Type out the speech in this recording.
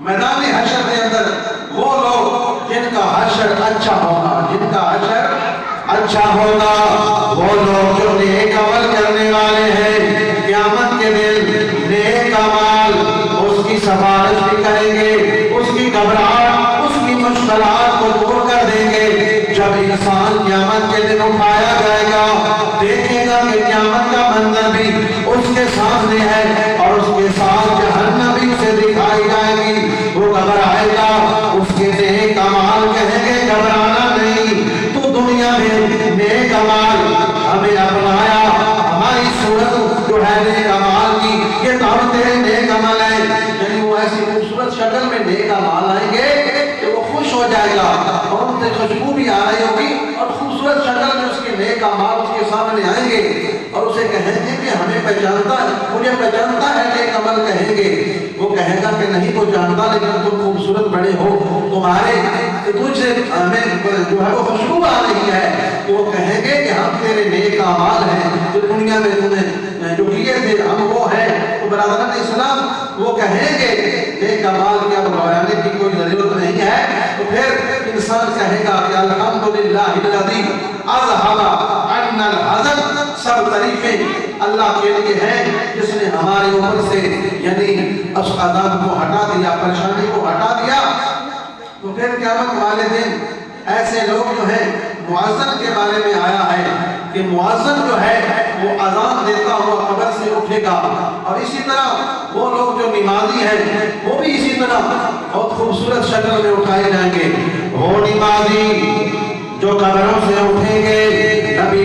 मैदान हशर के अंदर वो लोग जिनका हशर अच्छा होगा, जिनका हशर अच्छा होगा, वो लोग जो नेक अमल करने वाले हैं, क़यामत के दिन नेक अमल उसकी सिफारिश भी करेंगे, उसकी घबराहट, उसकी मुश्किलात को दूर कर देंगे। जब इंसान क़यामत के दिन उठाया जाएगा, देखेगा कि क़यामत का मंजर भी उसके सामने है और उसके साथ जहन्नम भी उसे दिखाई जाएगी। वो घबराएगा, उसके नेक अमाल कहेंगे घबराना नहीं, तो दुनिया में नेक अमाल हमें अपनाया, हमारी सूरत जो है नेक अमाल की, ये तो हम तेरे नेक अमल है। यानी वो ऐसी खूबसूरत शक्ल में नेक अमाल आएंगे कि वो खुश हो जाएगा और उनसे खुशबू भी आ रही होगी और खूबसूरत शक्ल में उसके नेक अमाल उसके सामने आएंगे और उसे कहेंगे कि हमें पहचानता है, मुझे पहचानता है, नेक अमल कहेंगे। वो कहेगा कि नहीं तो जानता, लेकिन तुम खूबसूरत बड़े हो, तुम्हारे तुझसे हमें जो है वो खुशबू आ रही है। तो वो कहेंगे कि हम तेरे नेक अमाल हैं जो दुनिया में तूने जो किए थे, हम वो हैं। तो बरादरान इस्लाम वो कहेंगे नेक अमाल की अब घबराने की कोई जरूरत नहीं है। तो फिर इंसान कहेगा कि अल्हम्दुलिल्लाहिल्लज़ी अज़हबा अन्नल हज़न, सब तारीफें अल्लाह के लिए हैं जिसने हमारे ऊपर से यानी उस अज़ाब को हटा दिया, परेशानी को हटा दिया। तो फिर क़यामत वाले दिन ऐसे लोग जो हैं, मुअज़्ज़िन के बारे में आया है कि मुअज़्ज़िन जो है वो अज़ान देता हुआ कब्र से उठेगा और इसी तरह वो लोग जो नमाज़ी हैं वो भी इसी तरह बहुत खूबसूरत शक्ल में उठाए जाएंगे। वो नमाज़ी जो कब्रों से उठेंगे, नबी